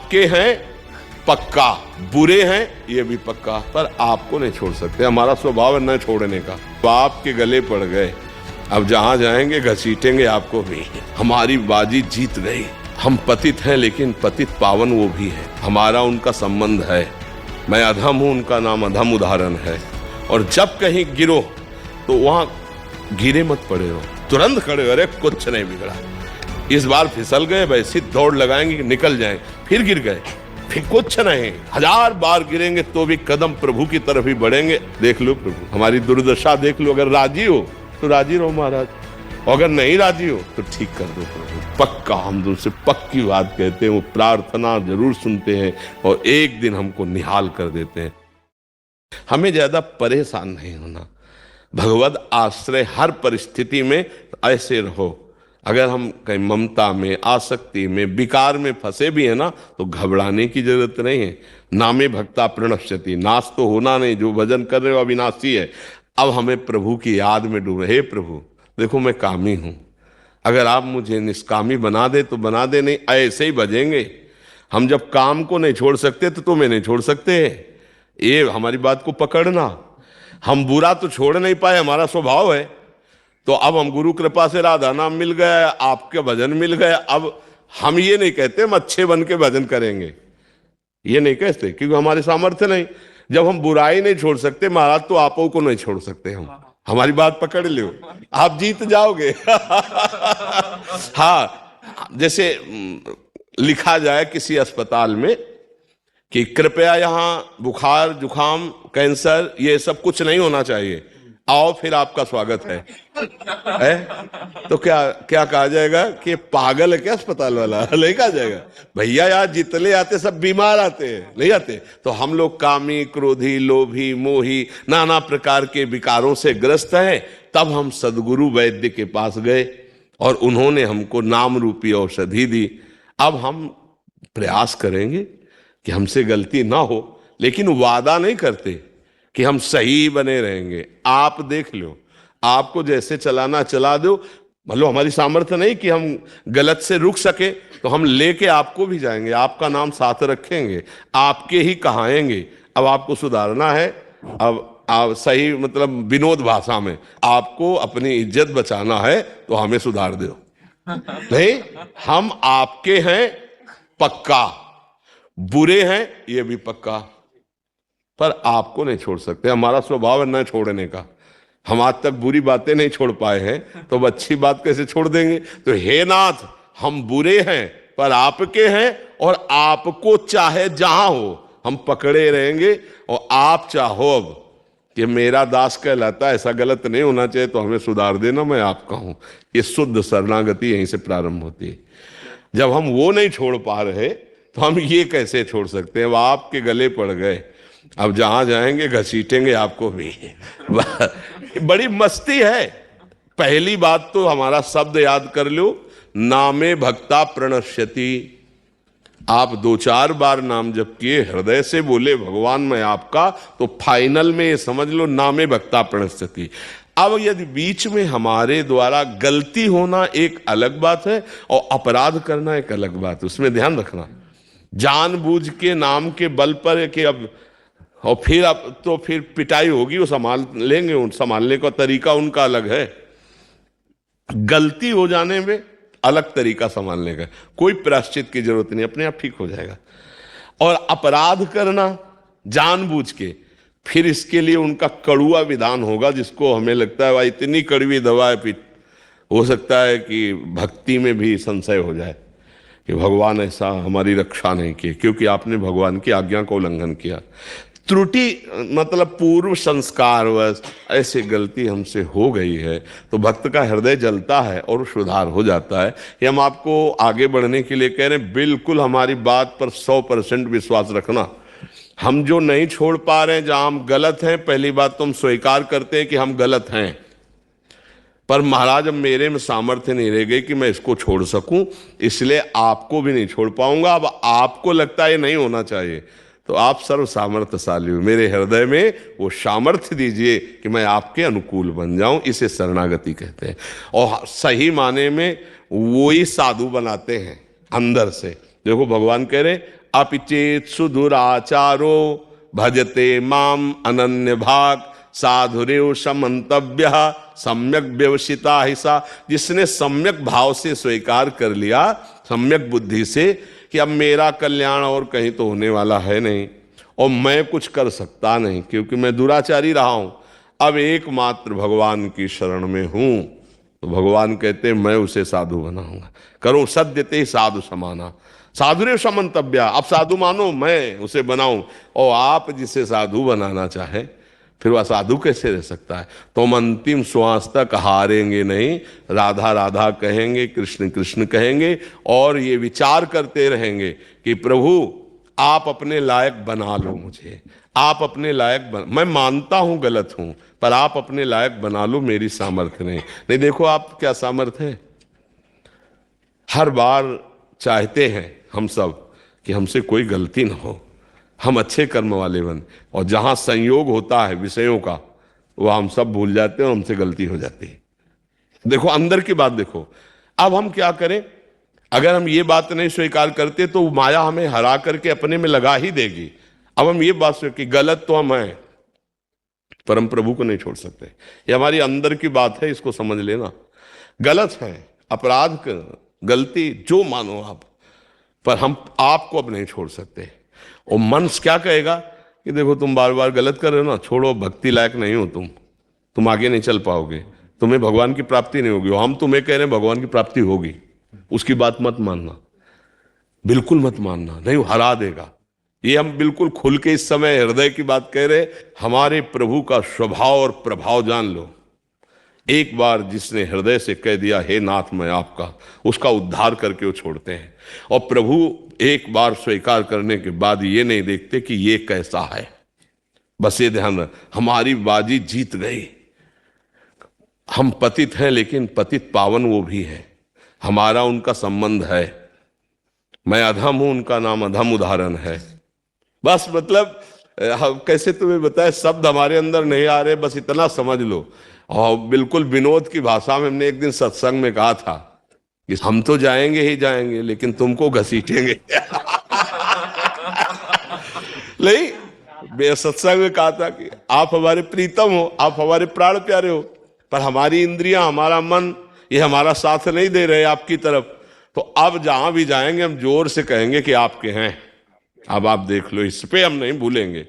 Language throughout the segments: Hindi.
आपके हैं पक्का, बुरे हैं ये भी पक्का, पर आपको नहीं छोड़ सकते। हमारा स्वभाव है न छोड़ने का। तो आपके गले पड़ गए, अब जहां जाएंगे घसीटेंगे आपको भी। हमारी बाजी जीत गई। हम पतित हैं लेकिन पतित पावन वो भी है, हमारा उनका संबंध है। मैं अधम हूं, उनका नाम अधम उदाहरण है। और जब कहीं गिरो तो वहां गिरे मत पड़े हो, तुरंत खड़े हो, अरे कुछ नहीं बिगड़ा। इस बार फिसल गए, वैसी दौड़ लगाएंगे निकल जाएं, फिर गिर गए, फिर कुछ नहीं। 1000 बार गिरेंगे तो भी कदम प्रभु की तरफ ही बढ़ेंगे। देख लो प्रभु हमारी दुर्दशा देख लो। अगर राजी हो तो राजी रहो महाराज, अगर नहीं राजी हो तो ठीक कर दो प्रभु। पक्का हम तुमसे पक्की बात कहते हैं, वो प्रार्थना जरूर सुनते हैं और एक दिन हमको निहाल कर देते हैं। हमें ज्यादा परेशान नहीं होना, भगवत आश्रय हर परिस्थिति में ऐसे रहो। अगर हम कहीं ममता में, आसक्ति में, विकार में फंसे भी है ना, तो घबराने की जरूरत नहीं है। नामे भक्ता प्रणश्यति, नाश तो होना नहीं, जो भजन कर रहे हो अविनाशी है। अब हमें प्रभु की याद में डूबे। हे प्रभु देखो मैं कामी हूं, अगर आप मुझे निष्कामी बना दे तो बना दे, नहीं ऐसे ही भजेंगे। हम जब काम को नहीं छोड़ सकते तो तुम्हें नहीं छोड़ सकते। ये हमारी बात को पकड़ना। हम बुरा तो छोड़ नहीं पाए, हमारा स्वभाव है। तो अब हम गुरु कृपा से राधा नाम मिल गया, आपके भजन मिल गया। अब हम ये नहीं कहते हम अच्छे बन के भजन करेंगे, ये नहीं कहते, क्योंकि हमारे सामर्थ्य नहीं। जब हम बुराई नहीं छोड़ सकते महाराज, तो आपो को नहीं छोड़ सकते हम। हमारी बात पकड़ लो, आप जीत जाओगे। हाँ, जैसे लिखा जाए किसी अस्पताल में कि कृपया यहाँ बुखार, जुखाम, कैंसर ये सब कुछ नहीं होना चाहिए, आओ फिर आपका स्वागत है। तो क्या क्या कहा जाएगा कि पागल है क्या अस्पताल वाला? नहीं कहा जाएगा। भैया यार जितने आते सब बीमार आते हैं, नहीं आते। तो हम लोग कामी, क्रोधी, लोभी, मोही, नाना प्रकार के विकारों से ग्रस्त हैं। तब हम सदगुरु वैद्य के पास गए और उन्होंने हमको नाम रूपी औषधि दी। अब हम प्रयास करेंगे कि हमसे गलती ना हो, लेकिन वादा नहीं करते कि हम सही बने रहेंगे। आप देख लो, आपको जैसे चलाना चला दो। मतलब हमारी सामर्थ्य नहीं कि हम गलत से रुक सके, तो हम लेके आपको भी जाएंगे, आपका नाम साथ रखेंगे, आपके ही कहाएंगे। अब आपको सुधारना है, अब आप सही मतलब विनोद भाषा में आपको अपनी इज्जत बचाना है, तो हमें सुधार दो। नहीं, हम आपके हैं पक्का, बुरे हैं ये भी पक्का, पर आपको नहीं छोड़ सकते। हमारा स्वभाव है न छोड़ने का। हम आज तक बुरी बातें नहीं छोड़ पाए हैं, तो अब अच्छी बात कैसे छोड़ देंगे? तो हे नाथ, हम बुरे हैं पर आपके हैं, और आपको चाहे जहां हो हम पकड़े रहेंगे। और आप चाहो अब कि मेरा दास कहलाता, ऐसा गलत नहीं होना चाहिए, तो हमें सुधार देना, मैं आपका हूं। ये शुद्ध शरणागति यहीं से प्रारंभ होती है। जब हम वो नहीं छोड़ पा रहे तो हम ये कैसे छोड़ सकते हैं? वो आपके गले पड़ गए, अब जहां जाएंगे घसीटेंगे आपको भी। बड़ी मस्ती है। पहली बात तो हमारा शब्द याद कर लो, नामे भक्ता प्रणश्यति। आप 2-4 बार नाम जप किए, हृदय से बोले भगवान मैं आपका, तो फाइनल में ये समझ लो नामे भक्ता प्रणश्यति। अब यदि बीच में हमारे द्वारा गलती होना एक अलग बात है और अपराध करना एक अलग बात है, उसमें ध्यान रखना। जानबूझ के नाम के बल पर कि अब और फिर अब तो फिर पिटाई होगी, वो संभाल लेंगे, उन संभालने का तरीका उनका अलग है। गलती हो जाने में अलग तरीका संभालने का, कोई प्रायश्चित की जरूरत नहीं, अपने आप ठीक हो जाएगा। और अपराध करना जानबूझ के, फिर इसके लिए उनका कड़ुआ विधान होगा, जिसको हमें लगता है भाई इतनी कड़वी दवा है, फिर हो सकता है कि भक्ति में भी संशय हो जाए कि भगवान ऐसा हमारी रक्षा नहीं की, क्योंकि आपने भगवान की आज्ञा का उल्लंघन किया। त्रुटि मतलब पूर्व संस्कारवश ऐसी गलती हमसे हो गई है, तो भक्त का हृदय जलता है और सुधार हो जाता है। ये हम आपको आगे बढ़ने के लिए कह रहे हैं। बिल्कुल हमारी बात पर 100% विश्वास रखना। हम जो नहीं छोड़ पा रहे हैं, जहां हम गलत हैं, पहली बात तो हम स्वीकार करते हैं कि हम गलत हैं, पर महाराज अब मेरे में सामर्थ्य नहीं रह गई कि मैं इसको छोड़ सकूं, इसलिए आपको भी नहीं छोड़ पाऊंगा। अब आपको लगता है नहीं होना चाहिए, तो आप सर्व सामर्थ्यशाली हो, मेरे हृदय में वो सामर्थ्य दीजिए कि मैं आपके अनुकूल बन जाऊं। इसे शरणागति कहते हैं। और सही माने में वो ही साधु बनाते हैं अंदर से। देखो भगवान कह रहे अपिचेत सुदुराचारो भजते माम अनन्य भाग साधुरेव समंतव्य सम्यक व्यवसिता हिसा। जिसने सम्यक भाव से स्वीकार कर लिया, सम्यक बुद्धि से, कि अब मेरा कल्याण और कहीं तो होने वाला है नहीं और मैं कुछ कर सकता नहीं क्योंकि मैं दुराचारी रहा हूं, अब एकमात्र भगवान की शरण में हूं, तो भगवान कहते हैं मैं उसे साधु बनाऊंगा। करो सद्यते साधु समाना साधुरेव समंतव्या। अब साधु मानो मैं उसे बनाऊं, और आप जिसे साधु बनाना चाहे फिर वह साधु कैसे रह सकता है। तो हम अंतिम श्वास तक हारेंगे नहीं, राधा राधा कहेंगे, कृष्ण कृष्ण कहेंगे, और ये विचार करते रहेंगे कि प्रभु आप अपने लायक बना लो मुझे, आप अपने लायक मैं मानता हूं गलत हूं, पर आप अपने लायक बना लो, मेरी सामर्थ्य नहीं। देखो आप क्या सामर्थ्य है। हर बार चाहते हैं हम सब कि हमसे कोई गलती ना हो, हम अच्छे कर्म वाले बन, और जहां संयोग होता है विषयों का वह हम सब भूल जाते हैं और हमसे गलती हो जाती है। देखो अंदर की बात देखो। अब हम क्या करें, अगर हम ये बात नहीं स्वीकार करते तो माया हमें हरा करके अपने में लगा ही देगी। अब हम ये बात स्वीकार कि गलत तो हम हैं, पर हम प्रभु को नहीं छोड़ सकते। ये हमारी अंदर की बात है, इसको समझ लेना। गलत है, अपराध गलती जो मानो आप, पर हम आपको अब नहीं छोड़ सकते। और मन क्या कहेगा कि देखो तुम बार बार गलत कर रहे हो ना, छोड़ो, भक्ति लायक नहीं हो तुम आगे नहीं चल पाओगे, तुम्हें भगवान की प्राप्ति नहीं होगी। हम तुम्हें कह रहे हैं भगवान की प्राप्ति होगी, उसकी बात मत मानना, बिल्कुल मत मानना, नहीं वो हरा देगा। ये हम बिल्कुल खुल के इस समय हृदय की बात कह रहे। हमारे प्रभु का स्वभाव और प्रभाव जान लो। एक बार जिसने हृदय से कह दिया हे नाथ मैं आपका, उसका उद्धार करके वो छोड़ते हैं। और प्रभु एक बार स्वीकार करने के बाद ये नहीं देखते कि ये कैसा है, बस ये ध्यान रख हमारी बाजी जीत गई। हम पतित हैं लेकिन पतित पावन वो भी है, हमारा उनका संबंध है। मैं अधम हूं, उनका नाम अधम उदाहरण है। बस मतलब कैसे तुम्हें बताए, शब्द हमारे अंदर नहीं आ रहे, बस इतना समझ लो। और बिल्कुल विनोद की भाषा में हमने एक दिन सत्संग में कहा था कि हम तो जाएंगे ही जाएंगे लेकिन तुमको घसीटेंगे। नहीं, सत्संग में कहा था कि आप हमारे प्रीतम हो, आप हमारे प्राण प्यारे हो, पर हमारी इंद्रियां, हमारा मन, ये हमारा साथ नहीं दे रहे आपकी तरफ। तो अब जहां भी जाएंगे हम जोर से कहेंगे कि आपके हैं, अब आप देख लो, इस पे हम नहीं भूलेंगे।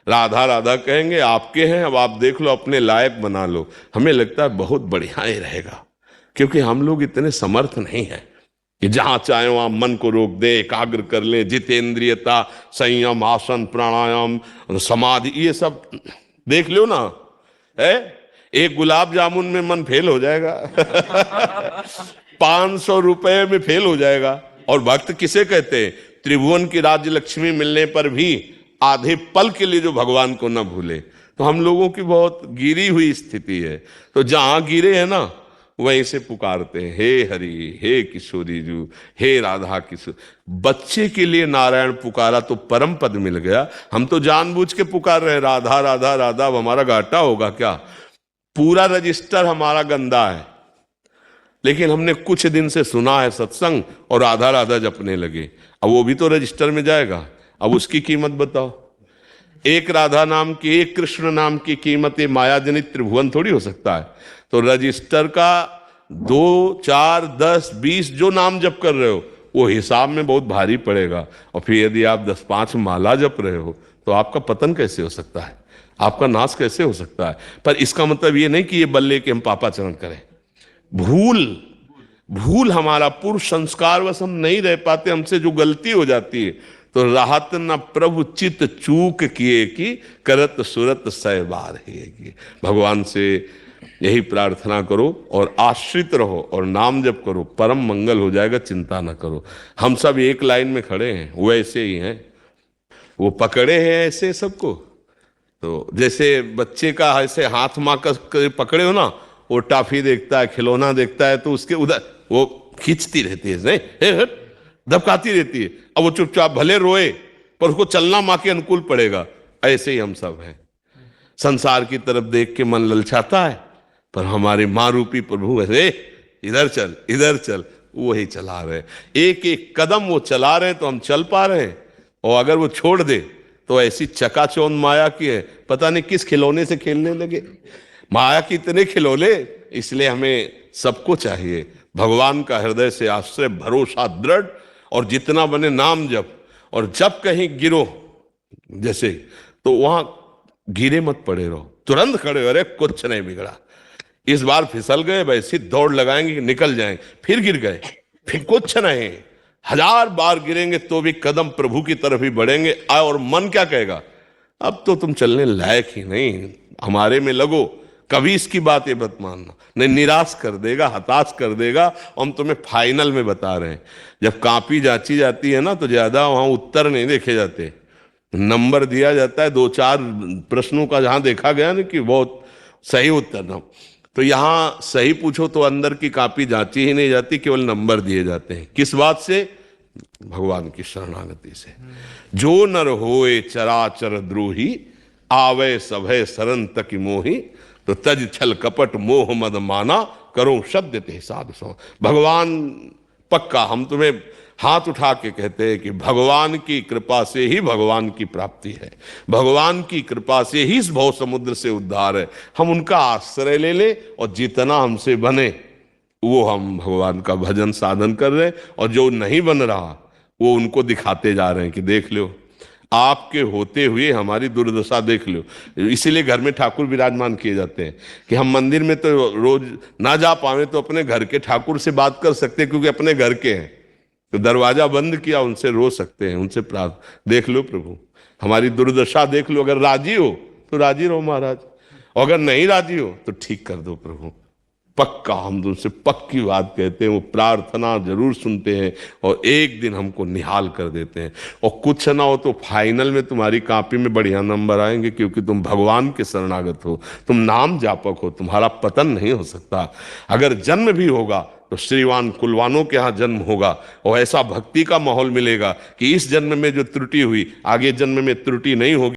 राधा राधा कहेंगे, आपके हैं, अब आप देख लो, अपने लायक बना लो। हमें लगता है बहुत बढ़िया ही रहेगा, क्योंकि हम लोग इतने समर्थ नहीं हैं कि जहां चाहे वहां मन को रोक दे, एकाग्र कर ले, जितेंद्रियता, संयम, आसन, प्राणायाम, समाधि, ये सब देख लो ना है। एक गुलाब जामुन में मन फेल हो जाएगा। 500 रुपए में फेल हो जाएगा। और भक्त किसे कहते हैं, त्रिभुवन की राज्य लक्ष्मी मिलने पर भी आधे पल के लिए जो भगवान को न भूले। तो हम लोगों की बहुत गिरी हुई स्थिति है। तो जहां गिरे हैं ना वहीं से पुकारते हैं, हे हरि, हे किशोरी जू, हे राधा किशोर। बच्चे के लिए नारायण पुकारा तो परम पद मिल गया। हम तो जानबूझ के पुकार रहे हैं राधा राधा राधा। अब हमारा घाटा होगा क्या, पूरा रजिस्टर हमारा गंदा है। लेकिन हमने कुछ दिन से सुना है सत्संग और राधा राधा जपने लगे, अब वो भी तो रजिस्टर में जाएगा। अब उसकी कीमत बताओ। एक राधा नाम की, एक कृष्ण नाम की कीमत ये माया जनित त्रिभुवन थोड़ी हो सकता है। तो रजिस्टर का 2, 4, 10, 20 जो नाम जप कर रहे हो वो हिसाब में बहुत भारी पड़ेगा। और फिर यदि आप 10-5 माला जप रहे हो तो आपका पतन कैसे हो सकता है, आपका नाश कैसे हो सकता है। पर इसका मतलब ये नहीं कि ये बल्ले कि हम पापाचरण करें। भूल हमारा पूर्व संस्कार वश हम नहीं रह पाते, हमसे जो गलती हो जाती है तो राहत न प्रभु चित चूक किए कि करत सुरत सहबार है। भगवान से यही प्रार्थना करो और आश्रित रहो और नाम जप करो, परम मंगल हो जाएगा, चिंता न करो। हम सब एक लाइन में खड़े हैं, वो ऐसे ही हैं, वो पकड़े हैं ऐसे सबको। तो जैसे बच्चे का ऐसे हाथ माँ का पकड़े हो ना, वो टाफी देखता है, खिलौना देखता है तो उसके उधर वो खींचती रहती है, नहीं दबकाती रहती है। अब वो चुपचाप भले रोए पर उसको चलना माँ के अनुकूल पड़ेगा। ऐसे ही हम सब हैं, संसार की तरफ देख के मन ललचाता है, पर हमारे माँ रूपी प्रभु ऐसे इधर चल इधर चल, वो ही चला रहे। एक एक कदम वो चला रहे तो हम चल पा रहे हैं। और अगर वो छोड़ दे तो ऐसी चकाचौंध माया की है, पता नहीं किस खिलौने से खेलने लगे। माया के इतने खिलौने, इसलिए हमें सबको चाहिए भगवान का हृदय से आश्रय भरोसा दृढ़, और जितना बने नाम जप। और जब कहीं गिरो जैसे, तो वहां गिरे मत पड़े रहो, तुरंत खड़े हो, अरे कुछ नहीं बिगड़ा, इस बार फिसल गए वैसी दौड़ लगाएंगे कि निकल जाएंगे, फिर गिर गए, फिर कुछ नहीं, 1000 बार गिरेंगे तो भी कदम प्रभु की तरफ ही बढ़ेंगे। और मन क्या कहेगा, अब तो तुम चलने लायक ही नहीं, हमारे में लगो। कभी इसकी बात ये मत मानना, नहीं निराश कर देगा, हताश कर देगा। हम तुम्हें फाइनल में बता रहे हैं, जब कॉपी जांची जाती है ना, तो ज्यादा वहां उत्तर नहीं देखे जाते, नंबर दिया जाता है 2-4 प्रश्नों का, जहां देखा गया ना कि बहुत सही उत्तर ना, तो यहां सही पूछो तो अंदर की कॉपी जांची ही नहीं जाती, केवल नंबर दिए जाते हैं। किस बात से? भगवान की शरणागति से। जो नर होए चराचर द्रोही, आवे सभय सरन तक मोही, तो तज छल कपट मोह मद माना, करो सत्य ते साधु सो। भगवान पक्का, हम तुम्हें हाथ उठा के कहते हैं कि भगवान की कृपा से ही भगवान की प्राप्ति है, भगवान की कृपा से ही इस भव समुद्र से उद्धार है। हम उनका आश्रय ले लें, और जितना हमसे बने वो हम भगवान का भजन साधन कर रहे हैं, और जो नहीं बन रहा वो उनको दिखाते जा रहे हैं कि देख लो, आपके होते हुए हमारी दुर्दशा देख लो। इसीलिए घर में ठाकुर विराजमान किए जाते हैं कि हम मंदिर में तो रोज ना जा पावे तो अपने घर के ठाकुर से बात कर सकते हैं, क्योंकि अपने घर के हैं, तो दरवाजा बंद किया, उनसे रो सकते हैं, उनसे प्रार्थना। देख लो प्रभु, हमारी दुर्दशा देख लो, अगर राजी हो तो राजी रहो महाराज, और अगर नहीं राजी हो तो ठीक कर दो प्रभु। पक्का हम तुमसे पक्की बात कहते हैं, वो प्रार्थना जरूर सुनते हैं, और एक दिन हमको निहाल कर देते हैं। और कुछ ना हो तो फाइनल में तुम्हारी कॉपी में बढ़िया नंबर आएंगे, क्योंकि तुम भगवान के शरणागत हो, तुम नाम जापक हो, तुम्हारा पतन नहीं हो सकता। अगर जन्म भी होगा तो श्रीवान कुलवानों के यहाँ जन्म होगा, और ऐसा भक्ति का माहौल मिलेगा कि इस जन्म में जो त्रुटि हुई आगे जन्म में त्रुटि नहीं होगी।